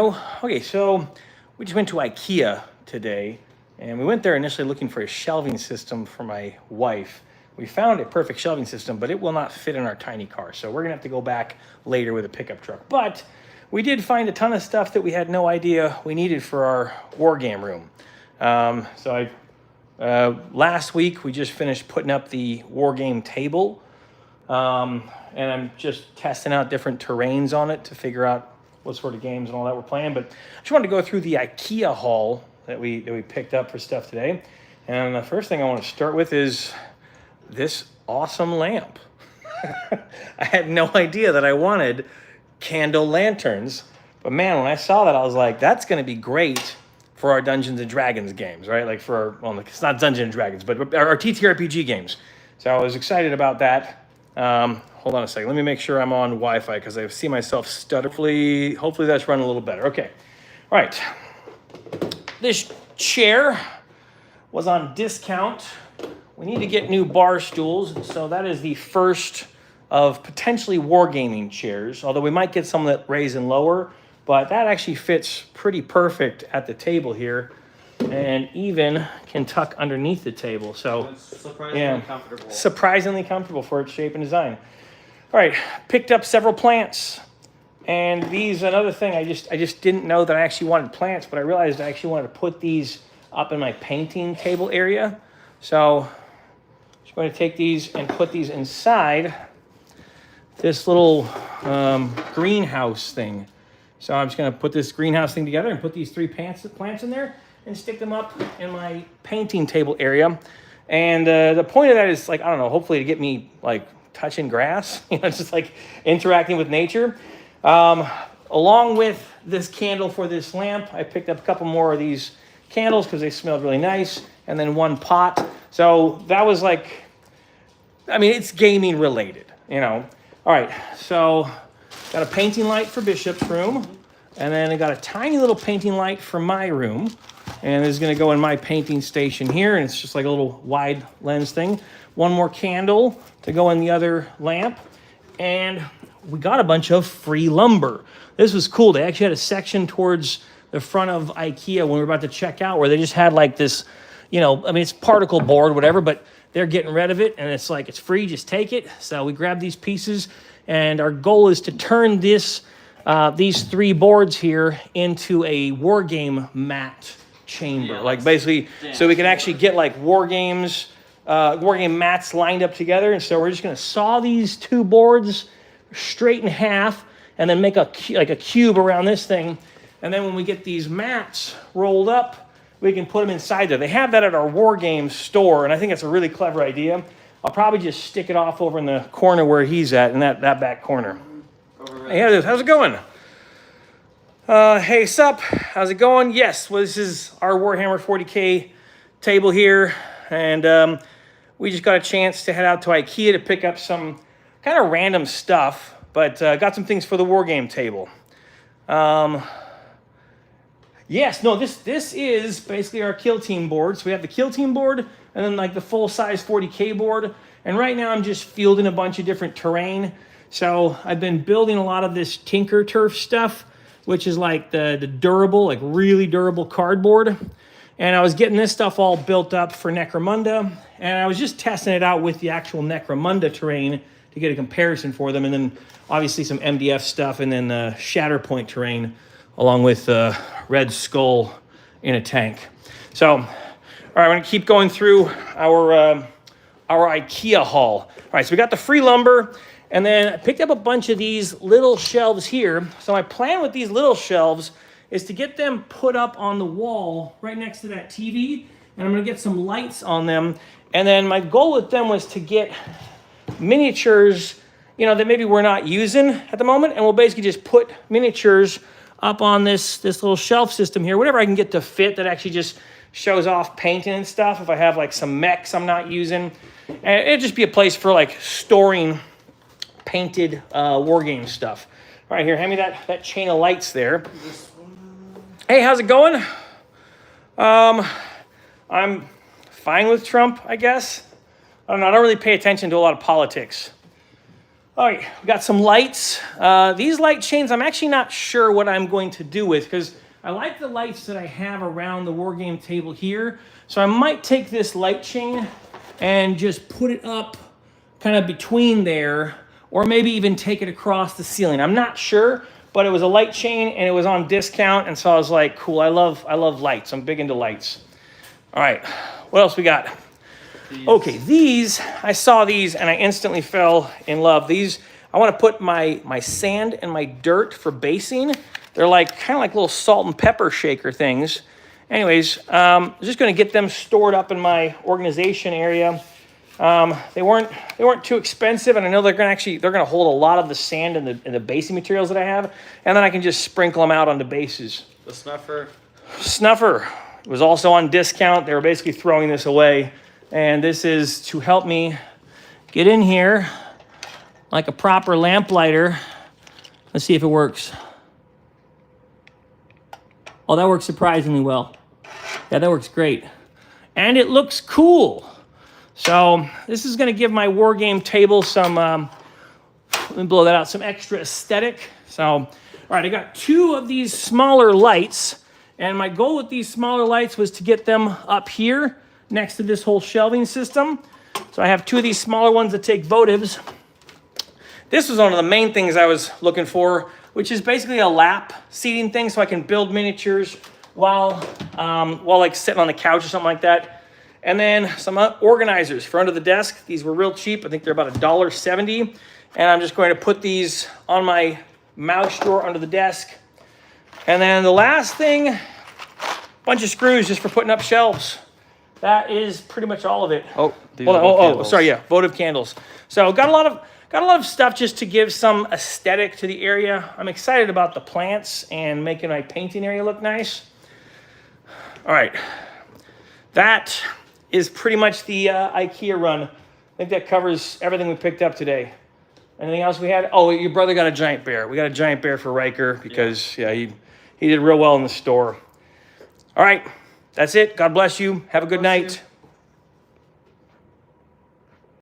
Oh, okay, so we just went to IKEA today, and we went there initially looking for a shelving system for my wife. We found a perfect shelving system, but it will not fit in our tiny car, so we're gonna have to go back later with a pickup truck. But we did find a ton of stuff that we had no idea we needed for our war game room. Last week we just finished putting up the war game table, and I'm just testing out different terrains on it to figure out what sort of games and all that we're playing. But I just wanted to go through the IKEA haul that we picked up for stuff today. And the first thing I want to start with is this awesome lamp. I had no idea that I wanted candle lanterns, but man, when I saw that, I was like, that's going to be great for our Dungeons and Dragons games, right? Like for it's not Dungeons and Dragons, but our TTRPG games. So I was excited about that. Hold on a second. Let me make sure I'm on Wi-Fi because I see myself stutter. Hopefully that's running a little better. Okay. All right. This chair was on discount. We need to get new bar stools. So that is the first of potentially wargaming chairs, although we might get some that raise and lower, but that actually fits pretty perfect at the table here and even can tuck underneath the table. So it's surprisingly comfortable. Surprisingly comfortable for its shape and design. All right, picked up several plants. And these, another thing, I just didn't know that I actually wanted plants, but I realized I actually wanted to put these up in my painting table area. So I'm just going to take these and put these inside this little greenhouse thing. So I'm just going to put this greenhouse thing together and put these three plants in there and stick them up in my painting table area. And the point of that is, like, I don't know, hopefully to get me like touching grass, it's just like interacting with nature. Along with this candle for this lamp, I picked up a couple more of these candles because they smelled really nice, and then one pot. So that was like, I mean, it's gaming related, All right, so got a painting light for Bishop's room, and then I got a tiny little painting light for my room, and this is going to go in my painting station here, and it's just like a little wide lens thing. One more candle to go in the other lamp, and we got a bunch of free lumber. This was cool. They actually had a section towards the front of IKEA when we were about to check out where they just had like this, it's particle board, whatever, but they're getting rid of it, and it's like, it's free, just take it. So we grabbed these pieces, and our goal is to turn these three boards here into a war game mat chamber. Yeah, like basically, so we can actually get like war game mats lined up together. And so we're just going to saw these two boards straight in half and then make a cube around this thing. And then when we get these mats rolled up, we can put them inside there. They have that at our war game store, and I think it's a really clever idea. I'll probably just stick it off over in the corner where he's at, in that back corner. Hey, how's it going? Hey, sup? How's it going? Yes, well, this is our Warhammer 40K table here, and we just got a chance to head out to IKEA to pick up some kind of random stuff, but got some things for the war game table. Yes, no, this is basically our kill team board. So we have the kill team board and then like the full size 40K board. And right now I'm just fielding a bunch of different terrain. So I've been building a lot of this Tinker Turf stuff, which is like the durable, like really durable cardboard. And I was getting this stuff all built up for Necromunda. And I was just testing it out with the actual Necromunda terrain to get a comparison for them. And then obviously some MDF stuff and then the Shatterpoint terrain along with Red Skull in a tank. So, all right, I'm gonna keep going through our IKEA haul. All right, so we got the free lumber, and then I picked up a bunch of these little shelves here. So my plan with these little shelves is to get them put up on the wall right next to that TV, and I'm gonna get some lights on them. And then my goal with them was to get miniatures, that maybe we're not using at the moment, and we'll basically just put miniatures up on this little shelf system here, whatever I can get to fit that actually just shows off painting and stuff. If I have like some mechs I'm not using, and it'd just be a place for like storing painted war game stuff. All right, here, hand me that chain of lights there. Hey, how's it going? I'm fine with Trump, I guess. I don't know, I don't really pay attention to a lot of politics. All right, we got some lights. These light chains, I'm actually not sure what I'm going to do with, because I like the lights that I have around the war game table here. So I might take this light chain and just put it up kind of between there, or maybe even take it across the ceiling. I'm not sure, but it was a light chain and it was on discount, and so I was like, cool, I love lights. I'm big into lights. All right, what else we got? Okay, these, I saw these and I instantly fell in love. These, I want to put my sand and my dirt for basing. They're like kind of like little salt and pepper shaker things. Anyways, I'm just going to get them stored up in my organization area. They weren't too expensive, and I know they're going to hold a lot of the sand and the basing materials that I have, and then I can just sprinkle them out on the bases. The snuffer. Snuffer was also on discount. They were basically throwing this away. And this is to help me get in here like a proper lamplighter. Let's see if it works. Oh, that works surprisingly well. Yeah, that works great. And it looks cool. So this is going to give my war game table some, let me blow that out, some extra aesthetic. So, all right, I got 2 of these smaller lights. And my goal with these smaller lights was to get them up here next to this whole shelving system. So I have 2 of these smaller ones that take votives. This was one of the main things I was looking for, which is basically a lap seating thing, so I can build miniatures while like sitting on the couch or something like that. And then some organizers for under the desk. These were real cheap. I think they're about $1.70. And I'm just going to put these on my mouse drawer under the desk. And then the last thing, bunch of screws just for putting up shelves. That is pretty much all of it. Oh, sorry, yeah, votive candles. So got a lot of stuff just to give some aesthetic to the area. I'm excited about the plants and making my painting area look nice. All right, that is pretty much the IKEA run. I think that covers everything we picked up today. Anything else we had? Oh, your brother got a giant bear. We got a giant bear for Riker because he did real well in the store. All right. That's it. God bless you. Have a good night.